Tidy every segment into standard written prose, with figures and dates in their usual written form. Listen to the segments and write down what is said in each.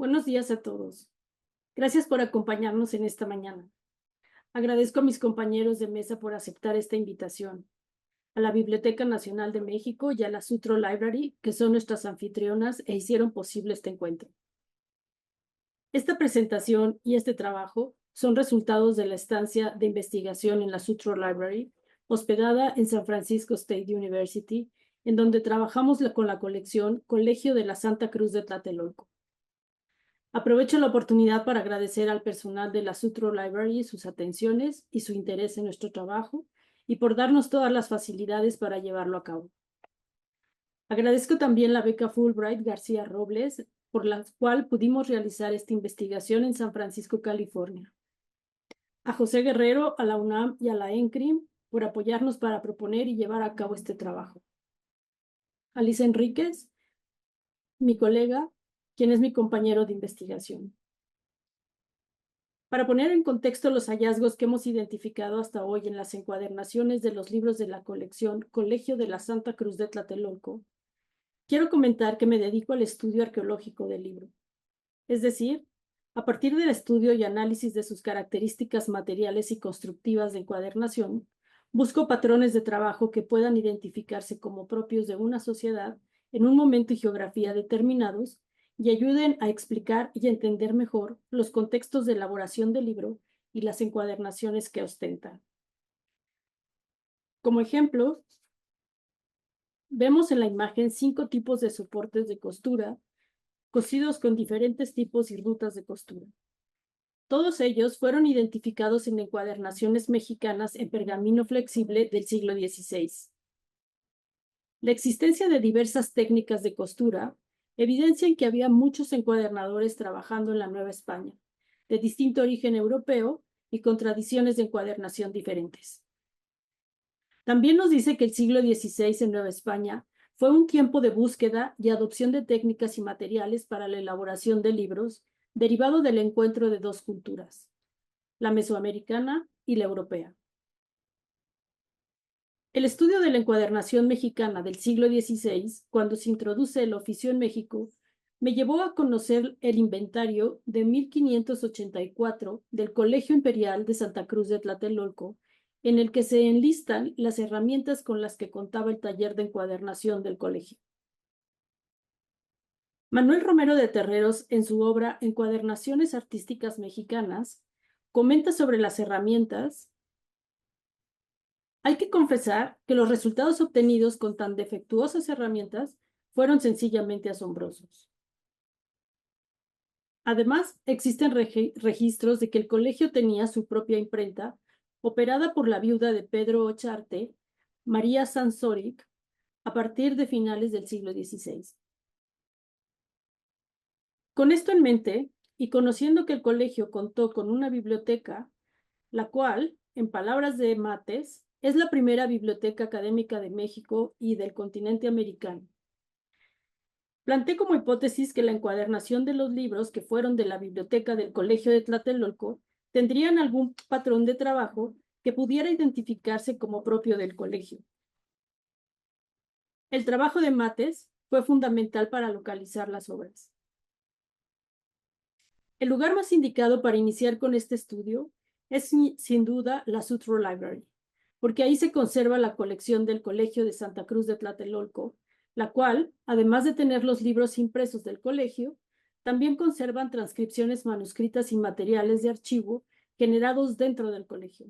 Buenos días a todos. Gracias por acompañarnos en esta mañana. Agradezco a mis compañeros de mesa por aceptar esta invitación, a la Biblioteca Nacional de México y a la Sutro Library, que son nuestras anfitrionas e hicieron posible este encuentro. Esta presentación y este trabajo son resultados de la estancia de investigación en la Sutro Library, hospedada en San Francisco State University, en donde trabajamos con la colección Colegio de la Santa Cruz de Tlatelolco. Aprovecho la oportunidad para agradecer al personal de la Sutro Library sus atenciones y su interés en nuestro trabajo y por darnos todas las facilidades para llevarlo a cabo. Agradezco también la beca Fulbright García Robles, por la cual pudimos realizar esta investigación en San Francisco, California. A José Guerrero, a la UNAM y a la ENCRIM por apoyarnos para proponer y llevar a cabo este trabajo. A Liz Enríquez, mi colega, quien es mi compañero de investigación. Para poner en contexto los hallazgos que hemos identificado hasta hoy en las encuadernaciones de los libros de la colección Colegio de la Santa Cruz de Tlatelolco, quiero comentar que me dedico al estudio arqueológico del libro. Es decir, a partir del estudio y análisis de sus características materiales y constructivas de encuadernación, busco patrones de trabajo que puedan identificarse como propios de una sociedad en un momento y geografía determinados y ayuden a explicar y entender mejor los contextos de elaboración del libro y las encuadernaciones que ostentan. Como ejemplo, vemos en la imagen 5 tipos de soportes de costura, cosidos con diferentes tipos y rutas de costura. Todos ellos fueron identificados en encuadernaciones mexicanas en pergamino flexible del siglo XVI. La existencia de diversas técnicas de costura evidencian que había muchos encuadernadores trabajando en la Nueva España, de distinto origen europeo y con tradiciones de encuadernación diferentes. También nos dice que el siglo XVI en Nueva España fue un tiempo de búsqueda y adopción de técnicas y materiales para la elaboración de libros, derivado del encuentro de dos culturas, la mesoamericana y la europea. El estudio de la encuadernación mexicana del siglo XVI, cuando se introduce el oficio en México, me llevó a conocer el inventario de 1584 del Colegio Imperial de Santa Cruz de Tlatelolco, en el que se enlistan las herramientas con las que contaba el taller de encuadernación del colegio. Manuel Romero de Terreros, en su obra Encuadernaciones Artísticas Mexicanas, comenta sobre las herramientas. Hay que confesar que los resultados obtenidos con tan defectuosas herramientas fueron sencillamente asombrosos. Además, existen registros de que el colegio tenía su propia imprenta, operada por la viuda de Pedro Ocharte, María Sansoric, a partir de finales del siglo XVI. Con esto en mente, y conociendo que el colegio contó con una biblioteca, la cual, en palabras de Mates, es la primera biblioteca académica de México y del continente americano. Planteé como hipótesis que la encuadernación de los libros que fueron de la biblioteca del Colegio de Tlatelolco tendrían algún patrón de trabajo que pudiera identificarse como propio del colegio. El trabajo de Mates fue fundamental para localizar las obras. El lugar más indicado para iniciar con este estudio es sin duda la Sutro Library, porque ahí se conserva la colección del Colegio de Santa Cruz de Tlatelolco, la cual, además de tener los libros impresos del colegio, también conservan transcripciones manuscritas y materiales de archivo generados dentro del colegio.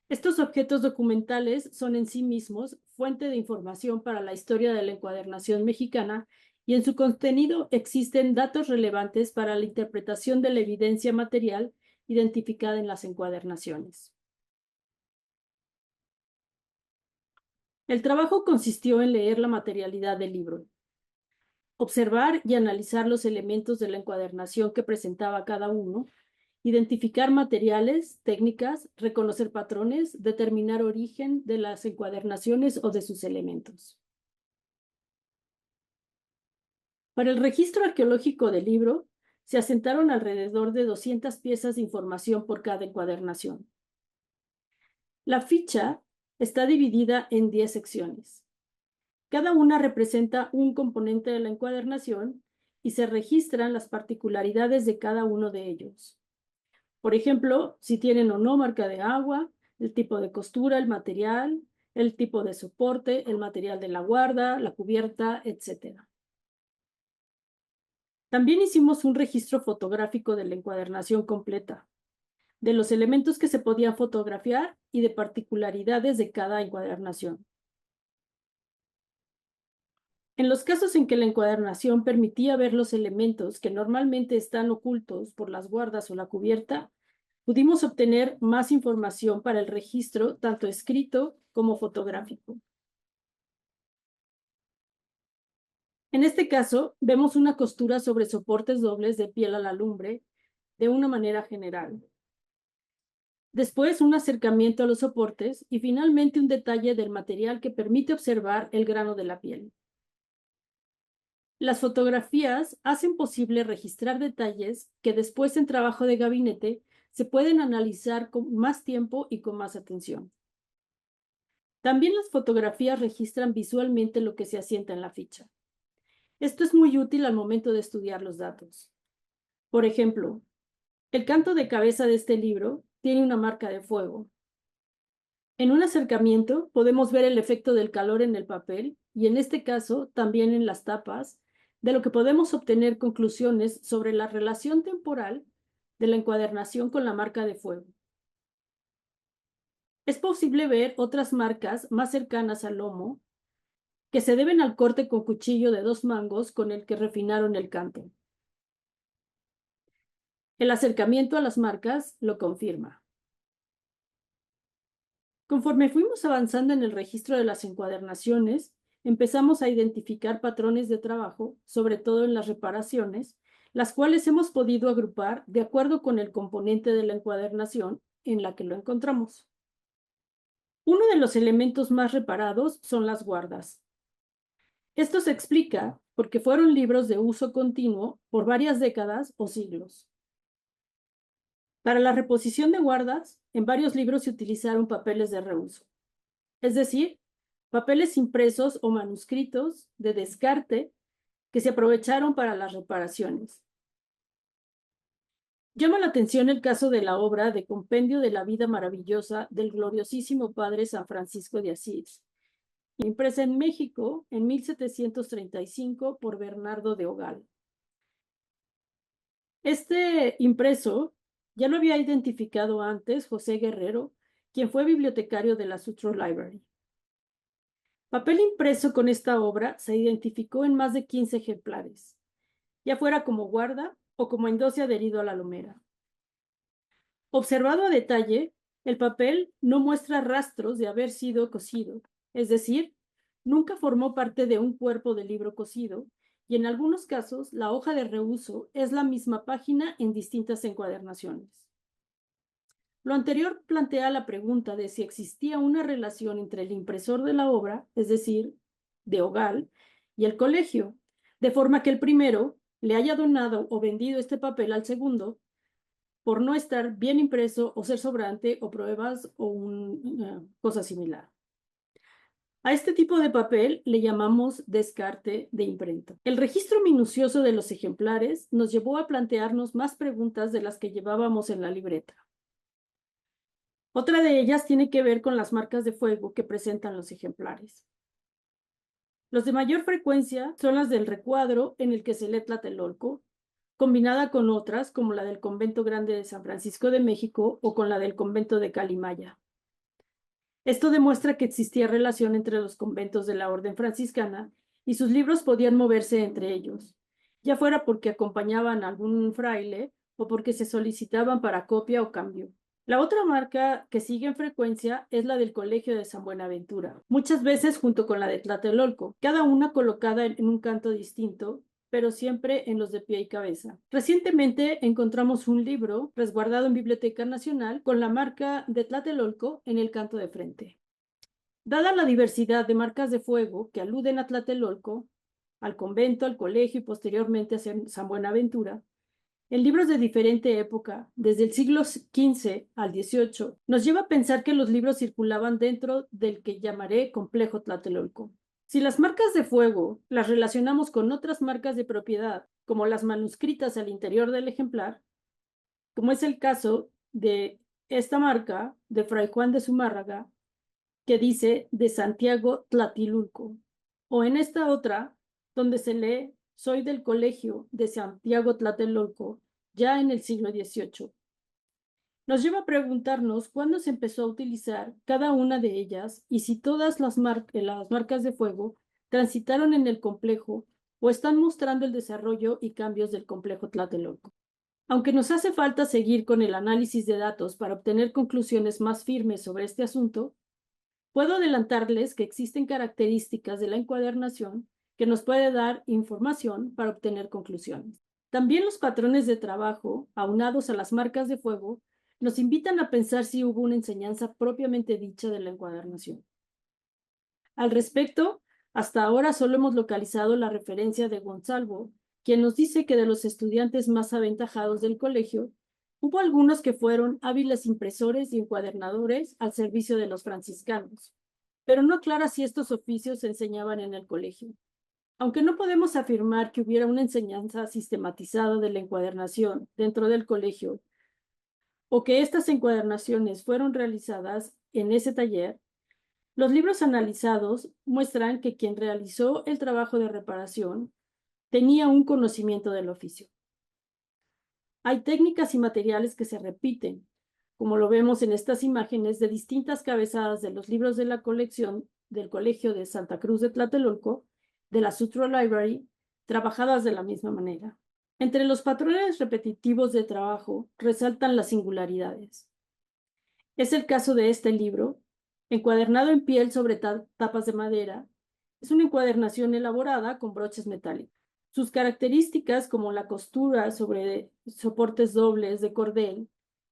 Estos objetos documentales son en sí mismos fuente de información para la historia de la encuadernación mexicana y en su contenido existen datos relevantes para la interpretación de la evidencia material identificada en las encuadernaciones. El trabajo consistió en leer la materialidad del libro, observar y analizar los elementos de la encuadernación que presentaba cada uno, identificar materiales, técnicas, reconocer patrones, determinar origen de las encuadernaciones o de sus elementos. Para el registro arqueológico del libro, se asentaron alrededor de 200 piezas de información por cada encuadernación. La ficha está dividida en 10 secciones. Cada una representa un componente de la encuadernación y se registran las particularidades de cada uno de ellos. Por ejemplo, si tienen o no marca de agua, el tipo de costura, el material, el tipo de soporte, el material de la guarda, la cubierta, etc. También hicimos un registro fotográfico de la encuadernación completa, de los elementos que se podían fotografiar y de particularidades de cada encuadernación. En los casos en que la encuadernación permitía ver los elementos que normalmente están ocultos por las guardas o la cubierta, pudimos obtener más información para el registro, tanto escrito como fotográfico. En este caso, vemos una costura sobre soportes dobles de piel a la lumbre de una manera general. Después, un acercamiento a los soportes y finalmente un detalle del material que permite observar el grano de la piel. Las fotografías hacen posible registrar detalles que después en trabajo de gabinete se pueden analizar con más tiempo y con más atención. También las fotografías registran visualmente lo que se asienta en la ficha. Esto es muy útil al momento de estudiar los datos. Por ejemplo, el canto de cabeza de este libro tiene una marca de fuego. En un acercamiento podemos ver el efecto del calor en el papel y en este caso también en las tapas, de lo que podemos obtener conclusiones sobre la relación temporal de la encuadernación con la marca de fuego. Es posible ver otras marcas más cercanas al lomo que se deben al corte con cuchillo de 2 mangos con el que refinaron el canto. El acercamiento a las marcas lo confirma. Conforme fuimos avanzando en el registro de las encuadernaciones, empezamos a identificar patrones de trabajo, sobre todo en las reparaciones, las cuales hemos podido agrupar de acuerdo con el componente de la encuadernación en la que lo encontramos. Uno de los elementos más reparados son las guardas. Esto se explica porque fueron libros de uso continuo por varias décadas o siglos. Para la reposición de guardas, en varios libros se utilizaron papeles de reuso, es decir, papeles impresos o manuscritos de descarte que se aprovecharon para las reparaciones. Llama la atención el caso de la obra de Compendio de la Vida Maravillosa del gloriosísimo Padre San Francisco de Asís, impresa en México en 1735 por Bernardo de Ogal. Este impreso ya lo había identificado antes José Guerrero, quien fue bibliotecario de la Sutro Library. Papel impreso con esta obra se identificó en más de 15 ejemplares, ya fuera como guarda o como endoce adherido a la lomera. Observado a detalle, el papel no muestra rastros de haber sido cosido, es decir, nunca formó parte de un cuerpo de libro cosido, y en algunos casos la hoja de reuso es la misma página en distintas encuadernaciones. Lo anterior plantea la pregunta de si existía una relación entre el impresor de la obra, es decir, de Ogal, y el colegio, de forma que el primero le haya donado o vendido este papel al segundo por no estar bien impreso o ser sobrante o pruebas o una cosa similar. A este tipo de papel le llamamos descarte de imprenta. El registro minucioso de los ejemplares nos llevó a plantearnos más preguntas de las que llevábamos en la libreta. Otra de ellas tiene que ver con las marcas de fuego que presentan los ejemplares. Los de mayor frecuencia son las del recuadro en el que se lee Tlatelolco, combinada con otras como la del Convento Grande de San Francisco de México o con la del Convento de Calimaya. Esto demuestra que existía relación entre los conventos de la Orden Franciscana y sus libros podían moverse entre ellos, ya fuera porque acompañaban a algún fraile o porque se solicitaban para copia o cambio. La otra marca que sigue en frecuencia es la del Colegio de San Buenaventura, muchas veces junto con la de Tlatelolco, cada una colocada en un canto distinto, pero siempre en los de pie y cabeza. Recientemente encontramos un libro resguardado en Biblioteca Nacional con la marca de Tlatelolco en el canto de frente. Dada la diversidad de marcas de fuego que aluden a Tlatelolco, al convento, al colegio y posteriormente a San Buenaventura, en libros de diferente época, desde el siglo XV al XVIII, nos lleva a pensar que los libros circulaban dentro del que llamaré complejo Tlatelolco. Si las marcas de fuego las relacionamos con otras marcas de propiedad, como las manuscritas al interior del ejemplar, como es el caso de esta marca de Fray Juan de Zumárraga, que dice de Santiago Tlatilulco, o en esta otra, donde se lee soy del colegio de Santiago Tlatelolco, ya en el siglo XVIII. Nos lleva a preguntarnos cuándo se empezó a utilizar cada una de ellas y si todas las marcas de fuego transitaron en el complejo o están mostrando el desarrollo y cambios del complejo Tlatelolco. Aunque nos hace falta seguir con el análisis de datos para obtener conclusiones más firmes sobre este asunto, puedo adelantarles que existen características de la encuadernación que nos puede dar información para obtener conclusiones. También los patrones de trabajo, aunados a las marcas de fuego, nos invitan a pensar si hubo una enseñanza propiamente dicha de la encuadernación. Al respecto, hasta ahora solo hemos localizado la referencia de Gonzalo, quien nos dice que de los estudiantes más aventajados del colegio, hubo algunos que fueron hábiles impresores y encuadernadores al servicio de los franciscanos, pero no aclara si estos oficios se enseñaban en el colegio. Aunque no podemos afirmar que hubiera una enseñanza sistematizada de la encuadernación dentro del colegio, o que estas encuadernaciones fueron realizadas en ese taller, los libros analizados muestran que quien realizó el trabajo de reparación tenía un conocimiento del oficio. Hay técnicas y materiales que se repiten, como lo vemos en estas imágenes de distintas cabezadas de los libros de la colección del Colegio de Santa Cruz de Tlatelolco, de la Sutro Library, trabajadas de la misma manera. Entre los patrones repetitivos de trabajo resaltan las singularidades. Es el caso de este libro, encuadernado en piel sobre tapas de madera. Es una encuadernación elaborada con broches metálicos. Sus características, como la costura sobre soportes dobles de cordel,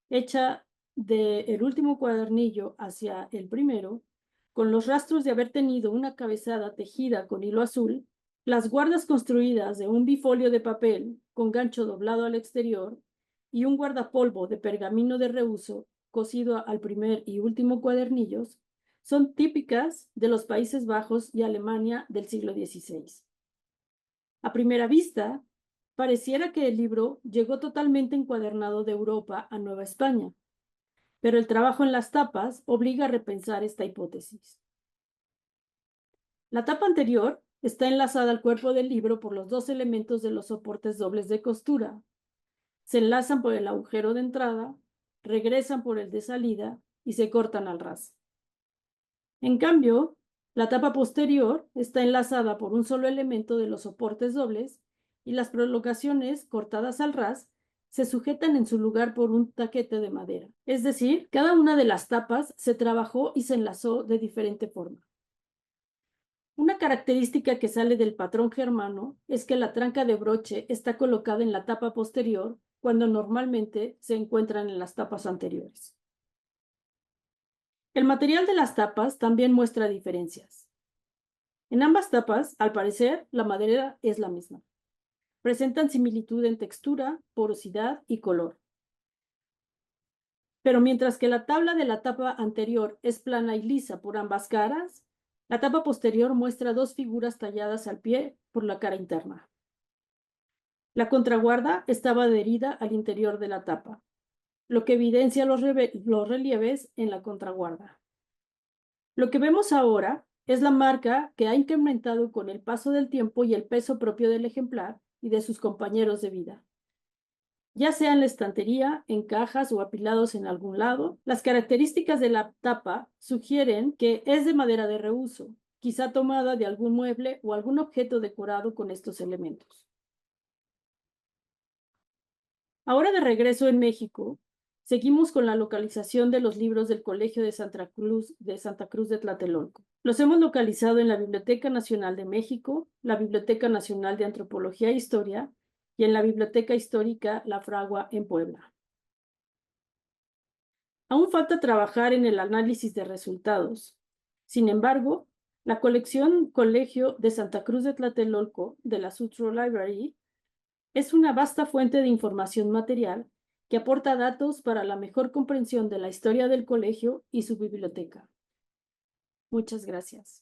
hecha del último cuadernillo hacia el primero, con los rastros de haber tenido una cabezada tejida con hilo azul, las guardas construidas de un bifolio de papel con gancho doblado al exterior y un guardapolvo de pergamino de reuso cosido al primer y último cuadernillos, son típicas de los Países Bajos y Alemania del siglo XVI. A primera vista, pareciera que el libro llegó totalmente encuadernado de Europa a Nueva España, pero el trabajo en las tapas obliga a repensar esta hipótesis. La tapa anterior está enlazada al cuerpo del libro por los dos elementos de los soportes dobles de costura. Se enlazan por el agujero de entrada, regresan por el de salida y se cortan al ras. En cambio, la tapa posterior está enlazada por un solo elemento de los soportes dobles y las prolongaciones cortadas al ras se sujetan en su lugar por un taquete de madera. Es decir, cada una de las tapas se trabajó y se enlazó de diferente forma. Una característica que sale del patrón germano es que la tranca de broche está colocada en la tapa posterior cuando normalmente se encuentran en las tapas anteriores. El material de las tapas también muestra diferencias. En ambas tapas, al parecer, la madera es la misma. Presentan similitud en textura, porosidad y color. Pero mientras que la tabla de la tapa anterior es plana y lisa por ambas caras, la tapa posterior muestra dos figuras talladas al pie por la cara interna. La contraguarda estaba adherida al interior de la tapa, lo que evidencia los relieves en la contraguarda. Lo que vemos ahora es la marca que ha incrementado con el paso del tiempo y el peso propio del ejemplar y de sus compañeros de vida. Ya sea en la estantería, en cajas o apilados en algún lado, las características de la tapa sugieren que es de madera de reuso, quizá tomada de algún mueble o algún objeto decorado con estos elementos. Ahora de regreso en México, seguimos con la localización de los libros del Colegio de Santa Cruz de Tlatelolco. Los hemos localizado en la Biblioteca Nacional de México, la Biblioteca Nacional de Antropología e Historia y en la Biblioteca Histórica La Fragua en Puebla. Aún falta trabajar en el análisis de resultados. Sin embargo, la colección Colegio de Santa Cruz de Tlatelolco de la Sutro Library es una vasta fuente de información material que aporta datos para la mejor comprensión de la historia del colegio y su biblioteca. Muchas gracias.